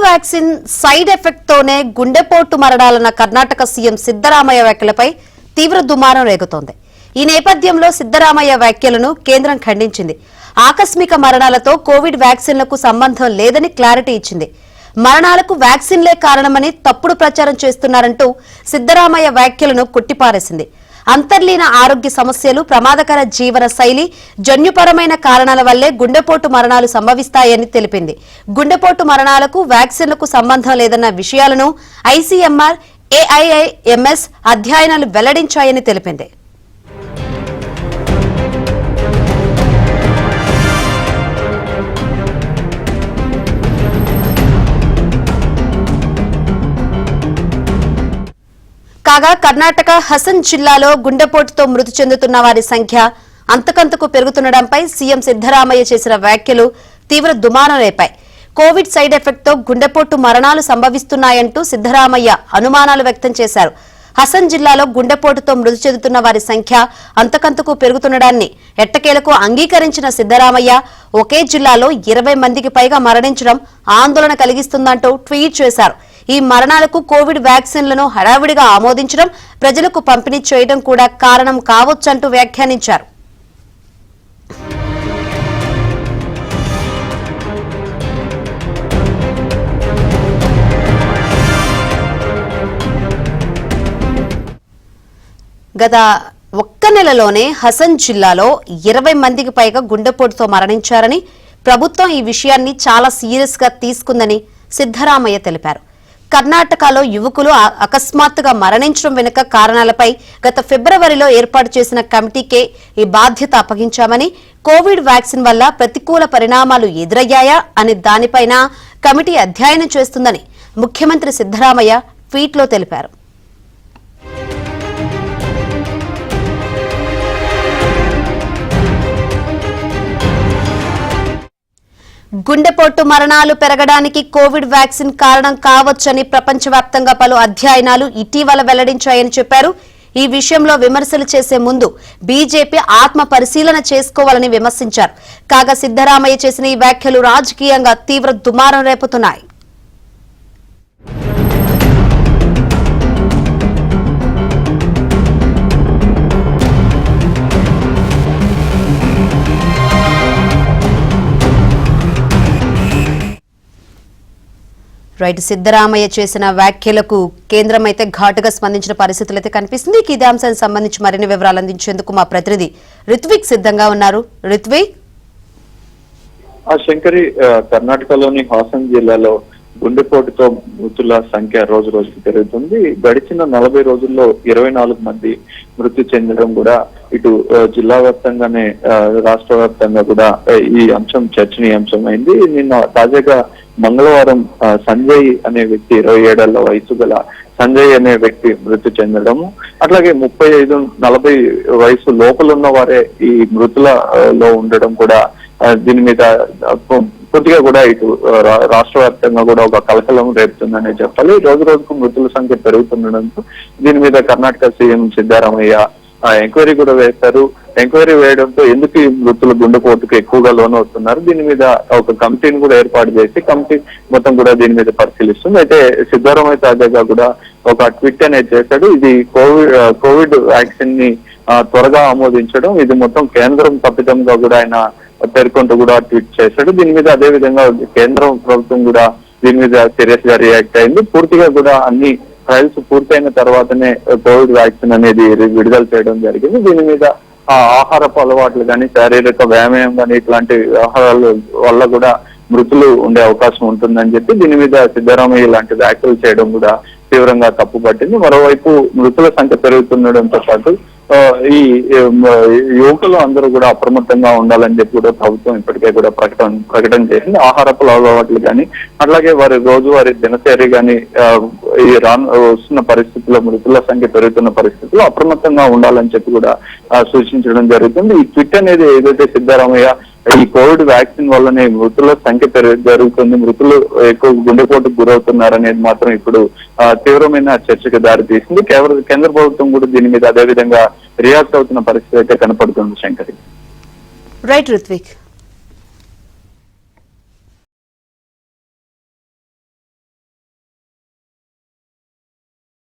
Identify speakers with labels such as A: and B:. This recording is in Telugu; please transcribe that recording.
A: వ్యాక్సిన్ సైడ్ ఎఫెక్ట్ తోనే గుండెపోటు మరణాలన్న కర్ణాటక సీఎం సిద్దరామయ్య వ్యాఖ్యలపై తీవ్ర దుమారం రేగుతోంది. ఈ నేపథ్యంలో సిద్దరామయ్య వ్యాఖ్యలను కేంద్రం ఖండించింది. ఆకస్మిక మరణాలతో కోవిడ్ వ్యాక్సిన్లకు సంబంధం లేదని క్లారిటీ ఇచ్చింది. మరణాలకు వ్యాక్సిన్లే కారణమని తప్పుడు ప్రచారం చేస్తున్నారంటూ సిద్దరామయ్య వ్యాఖ్యలను కొట్టిపారేసింది. అంతర్లీన ఆరోగ్య సమస్యలు, ప్రమాదకర జీవన శైలి, జన్యుపరమైన కారణాల వల్లే గుండెపోటు మరణాలు సంభవిస్తాయని తెలిపింది. గుండెపోటు మరణాలకు వ్యాక్సిన్లకు సంబంధం లేదన్న విషయాలను ఐసీఎంఆర్, ఏఐఐఎంఎస్ అధ్యయనాలు వెల్లడించాయని తెలిపింది. కాగా కర్ణాటక హసన్ జిల్లాలో గుండెపోటుతో మృతి చెందుతున్న వారి సంఖ్య అంతకంతకు పెరుగుతుండటంపై సీఎం సిద్దరామయ్య చేసిన వ్యాఖ్యలు తీవ్ర దుమారం రేపాయి. కోవిడ్ సైడ్ ఎఫెక్ట్ తో గుండెపోటు మరణాలు సంభవిస్తున్నాయంటూ సిద్దరామయ్య అనుమానాలు వ్యక్తం చేశారు. హసన్ జిల్లాలో గుండెపోటుతో మృతి చెందుతున్న వారి సంఖ్య అంతకంతకు పెరుగుతుండడాన్ని ఎట్టకేలకు అంగీకరించిన సిద్దరామయ్య ఒకే జిల్లాలో 20 మందికి పైగా మరణించడం ఆందోళన కలిగిస్తుందంటూ ట్వీట్ చేశారు. ఈ మరణాలకు కోవిడ్ వ్యాక్సిన్లను హడావిడిగా ఆమోదించడం, ప్రజలకు పంపిణీ చేయడం కూడా కారణం కావచ్చంటూ వ్యాఖ్యానించారు. గత ఒక్క నెలలోనే హసన్ జిల్లాలో 20 మందికి పైగా గుండెపోటుతో మరణించారని, ప్రభుత్వం ఈ విషయాన్ని చాలా సీరియస్ గా తీసుకుందని సిద్దరామయ్య తెలిపారు. కర్ణాటకలో యువకులు అకస్మాత్తుగా మరణించడం వెనుక కారణాలపై గత ఫిబ్రవరిలో ఏర్పాటు చేసిన కమిటీకే ఈ బాధ్యత అప్పగించామని, కోవిడ్ వ్యాక్సిన్ వల్ల ప్రతికూల పరిణామాలు ఎదురయ్యాయా అని దానిపైన కమిటీ అధ్యయనం చేస్తుందని ముఖ్యమంత్రి సిద్దరామయ్య ట్వీట్లో తెలిపారు. గుండెపోటు మరణాలు పెరగడానికి కోవిడ్ వ్యాక్సిన్ కారణం కావచ్చని ప్రపంచవ్యాప్తంగా పలు అధ్యయనాలు ఇటీవల వెల్లడించాయని చెప్పారు. ఈ విషయంలో విమర్శలు చేసే ముందు బీజేపీ ఆత్మ పరిశీలన చేసుకోవాలని విమర్శించారు. కాగా సిద్దరామయ్య చేసిన ఈ వ్యాఖ్యలు రాజకీయంగా తీవ్ర దుమారం రేపుతున్నాయి. రైట్, సిద్దరామయ్య చేసిన వ్యాఖ్యలకు కేంద్రం అయితే ఘాటుగా స్పందించిన పరిస్థితులు అయితే కనిపిస్తుంది. ఇదే అంశానికి సంబంధించి మరిన్ని వివరాలు అందించేందుకు మా ప్రతినిధి రిత్విక్ సిద్ధంగా ఉన్నారు. రిత్విక్.
B: శంకరి, కర్ణాటకలోని హాసన్ జిల్లాలో గుండెపోటుతో మృతుల సంఖ్య రోజు రోజుకు పెరుగుతుంది. గడిచిన 40 రోజుల్లో 24 మంది మృతి చెందడం కూడా ఇటు జిల్లా వ్యాప్తంగానే రాష్ట్ర వ్యాప్తంగా కూడా ఈ అంశం చర్చనీయాంశమైంది. నిన్న తాజాగా మంగళవారం సంజయ్ అనే వ్యక్తి 27 ఏళ్ల వయసు గల సంజయ్ అనే వ్యక్తి మృతి చెందడము, అట్లాగే 35-40 వయసు లోపల ఉన్న వారే ఈ మృతులలో ఉండడం కూడా దీని మీద పూర్తిగా కూడా ఇటు రాష్ట్ర వ్యాప్తంగా కూడా ఒక కలకలం రేపుతుందనే చెప్పాలి. రోజు రోజుకు మృతుల సంఖ్య పెరుగుతుండడంతో దీని మీద కర్ణాటక సీఎం సిద్దరామయ్య ఎంక్వైరీ కూడా వేశారు. ఎంక్వైరీ వేయడంతో ఎందుకు ఈ మృతుల గుండెపోటుకు ఎక్కువగా లోనవుతున్నారు, దీని మీద ఒక కమిటీని కూడా ఏర్పాటు చేసి కమిటీ మొత్తం కూడా దీని మీద పరిశీలిస్తుంది. అయితే సిద్దరామయ్య తాజాగా కూడా ఒక ట్వీట్ అనేది చేశాడు. ఇది కోవిడ్ వ్యాక్సిన్ ని త్వరగా ఆమోదించడం, ఇది మొత్తం కేంద్రం తప్పిదంగా కూడా ఆయన పేర్కొంటూ కూడా ట్వీట్ చేశాడు. దీని మీద అదే విధంగా కేంద్రం ప్రభుత్వం కూడా దీని మీద సీరియస్ గా రియాక్ట్ అయింది. పూర్తిగా కూడా అన్ని ట్రయల్స్ పూర్తయిన తర్వాతనే కోవిడ్ వ్యాక్సిన్ అనేది విడుదల చేయడం జరిగింది. దీని మీద ఆహారపు అలవాట్లు కానీ, శారీరక వ్యాయామం కానీ ఇట్లాంటి ఆహారాల వల్ల కూడా మృతులు ఉండే అవకాశం ఉంటుందని చెప్పి దీని మీద సిద్దరామయ్య ఇలాంటి వ్యాఖ్యలు చేయడం కూడా తీవ్రంగా తప్పుపట్టింది. మరోవైపు మృతుల సంఖ్య పెరుగుతుండడంతో పాటు ఈ యువకులు అందరూ కూడా అప్రమత్తంగా ఉండాలని చెప్పి కూడా ప్రభుత్వం ఇప్పటికే కూడా ప్రకటన చేసింది. ఆహారపు అలవాట్లు కానీ, అట్లాగే వారి రోజువారి దినచర్య కానీ ఈ వస్తున్న పరిస్థితుల్లో మృతుల సంఖ్య పెరుగుతున్న పరిస్థితుల్లో అప్రమత్తంగా ఉండాలని చెప్పి కూడా సూచించడం జరుగుతుంది. ఈ ట్వీట్ అనేది ఏదైతే సిద్దరామయ్య ఈ కోవిడ్ వ్యాక్సిన్ వల్లనే మృతుల సంఖ్య జరుగుతుంది, మృతులు ఎక్కువ గుండెపోటుకు గురవుతున్నారనేది మాత్రం ఇప్పుడు తీవ్రమైన చర్చకు దారితీసింది. కేంద్ర ప్రభుత్వం కూడా దీని మీద అదే విధంగా రియాక్ట్ అవుతున్న పరిస్థితి అయితే కనపడుతుంది. శంకరి.
A: రైట్ రుత్విక్.